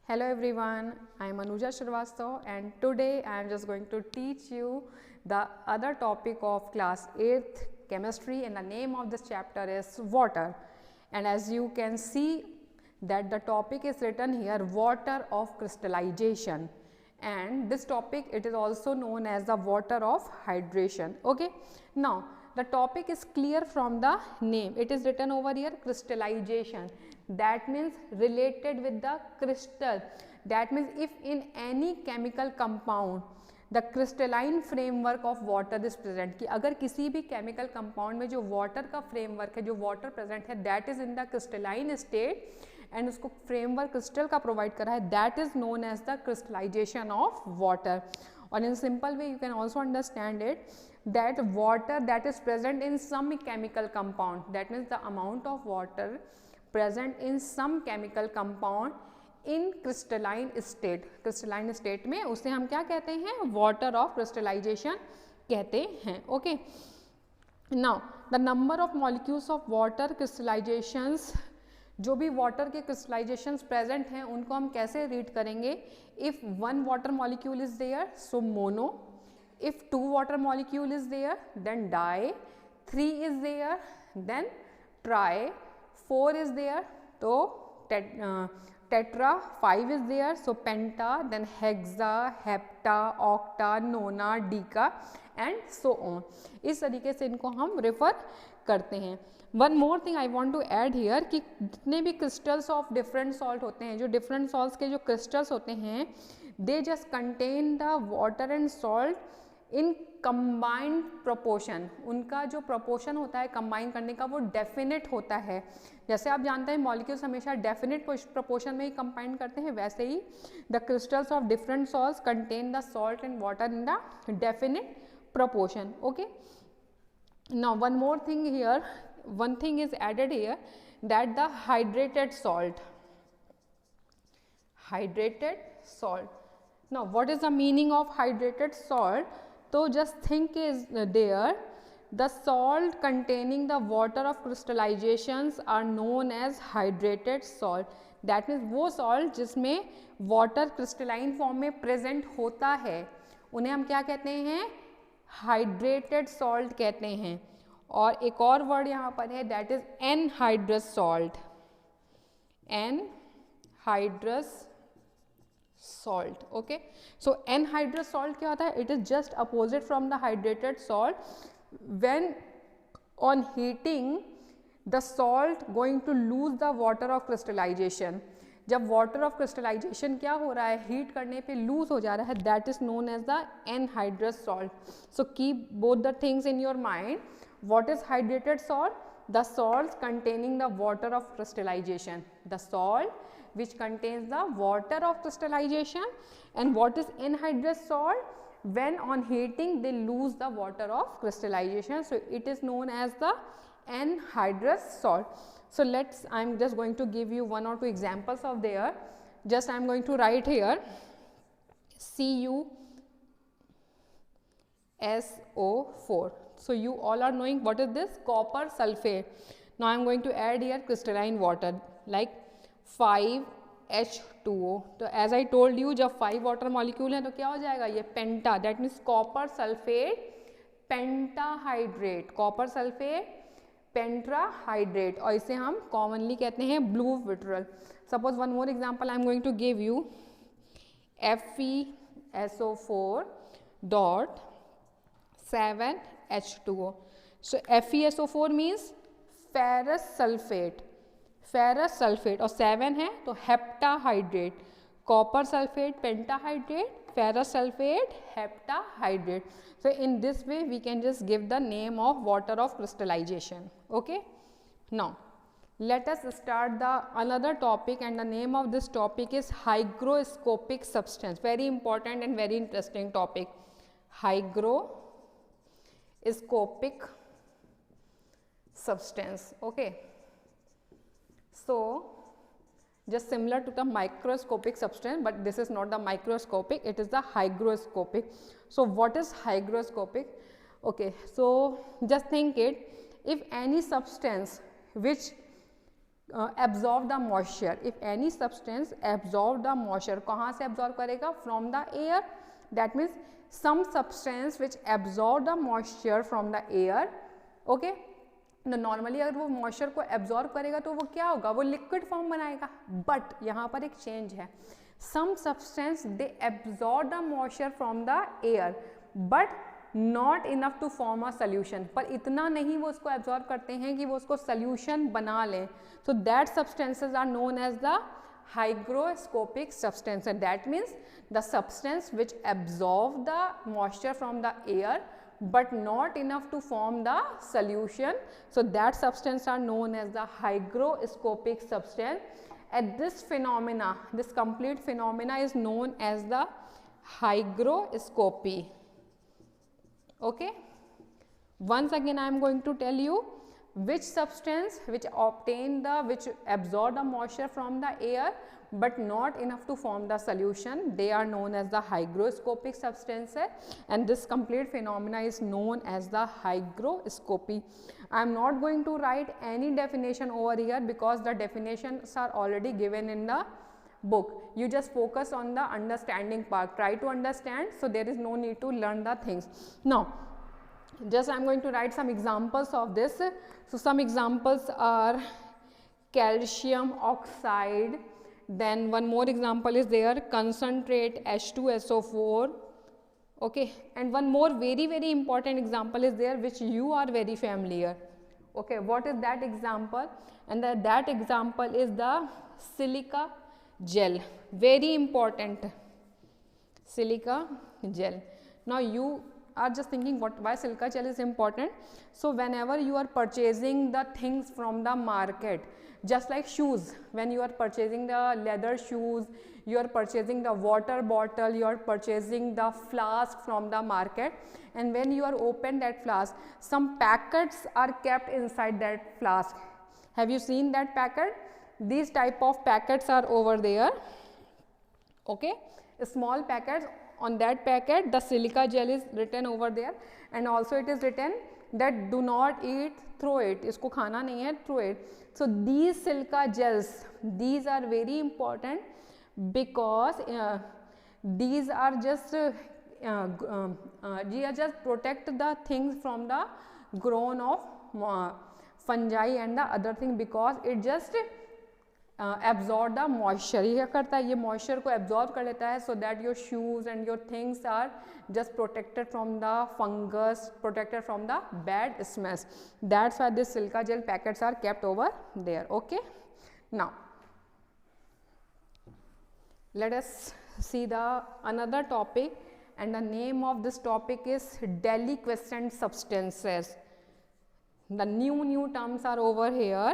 Hello everyone, I am Anuja Shrivastava and today I am just going to teach you the other topic of class 8th chemistry, and the name of this chapter is water. And as you can see that the topic is written here, water of crystallization, and this topic it is also known as the water of hydration. Okay, now the topic is clear from the name. It is written over here crystallization, that means related with the crystal. That means if in any chemical compound the crystalline framework of water is present, कि अगर किसी भी chemical compound में जो water का framework है, जो water present है, that is in the crystalline state and उसको framework crystal का provide करा है, that is known as the crystallization of water. Or in simple way you can also understand it that water that is present in some chemical compound, that means the amount of water present in some chemical compound in crystalline state. crystalline state में उसे हम क्या कहते हैं, water of crystallization कहते हैं. Okay, now the number of molecules of water crystallizations, जो भी water के crystallizations present हैं उनको हम कैसे read करेंगे. If one water molecule is there, so mono. If two water molecule is there, then di. 3 is there, then tri. 4 is there, so tetra. 5 is there, so penta, then hexa, hepta, octa, nona, deca and so on. इस तरीके से इनको हम refer करते हैं. One more thing I want to add here कि जितने भी crystals of different salt होते हैं, जो different salts के जो crystals होते हैं, they just contain the water and salt in combined proportion. उनका जो proportion होता है combine करने का वो definite होता है. जैसे आप जानते हैं molecules हमेशा definite proportion में ही combine करते हैं, वैसे ही the crystals of different salts contain the salt and water in the definite proportion. Okay, now one more thing here, one thing is added here, that the hydrated salt. Now what is the meaning of hydrated salt? So just think is there, the salt containing the water of crystallizations are known as hydrated salt. That means वो salt जिसमें water crystalline form में present होता है उन्हें हम क्या कहते हैं, hydrated salt कहते हैं. और एक और word यहाँ पर है, that is anhydrous salt. anhydrous salt. Okay, so anhydrous salt क्या होता है, it is just opposite from the hydrated salt. When on heating the salt going to lose the water of crystallization. जब water of crystallization क्या हो रहा है, heat करने पे lose हो जा रहा है, that is known as the anhydrous salt. So keep both the things in your mind. What is hydrated salt? The salts containing the water of crystallization. The salt which contains the water of crystallization. And what is anhydrous salt? When on heating they lose the water of crystallization, so it is known as the anhydrous salt. So I am just going to give you one or two examples of there. Just I am going to write here CuSO4. So you all are knowing what is this, copper sulfate. Now I am going to add here crystalline water like 5H2O. तो as I told you, जब 5 water molecule है तो क्या हो जाएगा, ये penta, that means copper sulfate pentahydrate, copper sulfate pentahydrate, और इसे हम commonly कहते हैं blue vitriol. Suppose one more example I am going to give you, FeSO4 dot 7H2O. So FeSO4 means ferrous sulfate और 7 है तो heptahydrate, copper sulfate pentahydrate, ferrous sulfate heptahydrate. So in this way we can just give the name of water of crystallization. Okay, now let us start the another topic, and the name of this topic is hygroscopic substance. Very important and very interesting topic, hygroscopic substance. Okay, so just similar to the microscopic substance, but this is not the microscopic, it is the hygroscopic. So what is hygroscopic? Okay, so just think it, if any substance which absorb the moisture. If any substance absorb the moisture, कहाँ से absorb करेगा? From the air. That means some substance which absorb the moisture from the air. Okay. Normally अगर वो moisture को absorb करेगा तो वो क्या होगा? वो लिक्विड फॉर्म बनाएगा. बट यहाँ पर एक चेंज है. Some substance they absorb the moisture from the air but not enough to form a solution. पर इतना नहीं वो उसको एब्जॉर्ब करते हैं कि वो उसको सोल्यूशन बना लें. So that substances are known as the hygroscopic substance. And that means the substance which absorb the moisture from the air but not enough to form the solution. So that substance are known as the hygroscopic substance. And this phenomena, this complete phenomena is known as the hygroscopy. Okay. Once again I am going to tell you which substance which absorb the moisture from the air but not enough to form the solution, they are known as the hygroscopic substances, and this complete phenomena is known as the hygroscopy. I am not going to write any definition over here because the definitions are already given in the book. You just focus on the understanding part, try to understand, so there is no need to learn the things. Now just I am going to write some examples of this. So some examples are calcium oxide, then one more example is there, concentrate H2SO4. Okay, and one more very important example is there which you are very familiar. Okay, what is that example? And that example is the silica gel. Very important, silica gel. Now you are just thinking why silica gel is important. So whenever you are purchasing the things from the market, just like shoes, when you are purchasing the leather shoes, you are purchasing the water bottle, you are purchasing the flask from the market, and when you are open that flask, some packets are kept inside that flask. Have you seen that packet? These type of packets are over there. Okay, small packets. On that packet the silica gel is written over there, and also it is written that do not eat, throw it. Isko khana nahi hai, throw it. So these silica gels, these are very important because these are just protect the things from the growth of fungi and the other thing, because it just absorb the moisture. ये क्या करता है? ये moisture को absorb कर लेता है, so that your shoes and your things are just protected from the fungus, protected from the bad smells. That's why this silica gel packets are kept over there. Okay. Now let us see the another topic, and the name of this topic is deliquescent substances. The new terms are over here,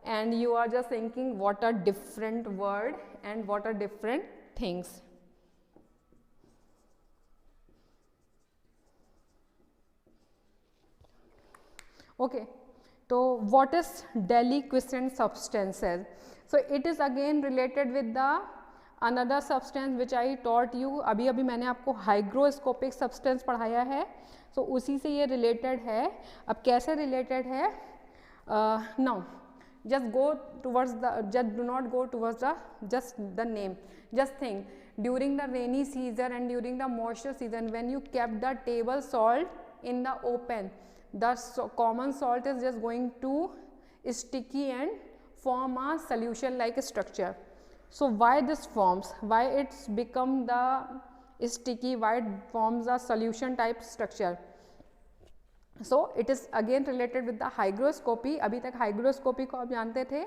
and you are just thinking what are different word and what are different things. Okay, so what is deliquescent substances? So it is again related with the another substance which I taught you. अभी मैंने आपको hygroscopic substance पढ़ाया है, so उसी से ये related है. अब कैसे related है? Now just go towards the, just do not go towards the just the name. Just think, during the rainy season and during the moisture season, when you kept the table salt in the open, the common salt is just going to sticky and form a solution like a structure. So why this forms? Why it's become the sticky? Why it forms a solution type structure? So it is again related with the hygroscopy. अभी तक hygroscopy को आप जानते थे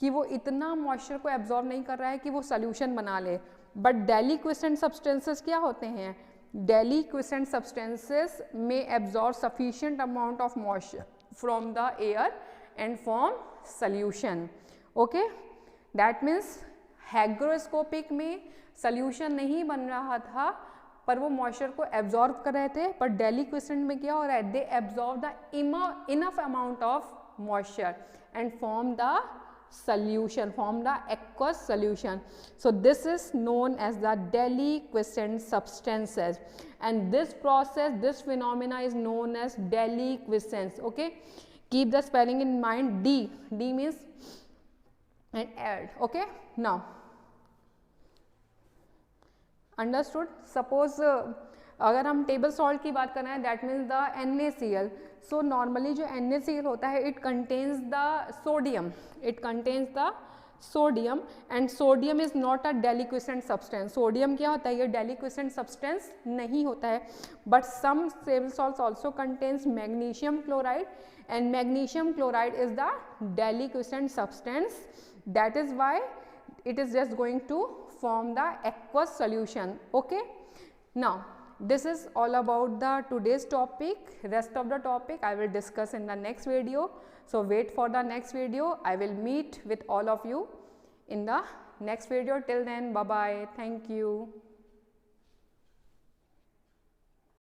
कि वो इतना moisture को absorb नहीं कर रहा है कि वो solution बना ले. But deliquescent substances क्या होते हैं? Deliquescent substances may absorb sufficient amount of moisture from the air and form solution. Okay, that means hygroscopic में solution नहीं बन रहा था पर वो मॉइस्चर को एब्जॉर्ब कर रहे थे, पर deliquescent में क्या हो रहा है? दे absorb the enough amount of moisture and form the solution, form the aqueous solution. So this is known as the deliquescent substances, and this process, this phenomena is known as deliquescence. Okay, keep the spelling in mind. D means and add. Okay, now understood. Suppose अगर हम table salt की बात कर रहे हैं, that means the NaCl. So normally जो NaCl होता है, it contains the sodium, it contains the sodium, and sodium is not a deliquescent substance. Sodium क्या होता है, ये डेलिक्विसेंट सब्सटेंस नहीं होता है. But some table salts also contains magnesium chloride, and magnesium chloride is the deliquescent substance. That is why it is just going to form the aqueous solution. Okay, now this is all about the today's topic. Rest of the topic I will discuss in the next video, so wait for the next video. I will meet with all of you in the next video. Till then, bye bye, thank you.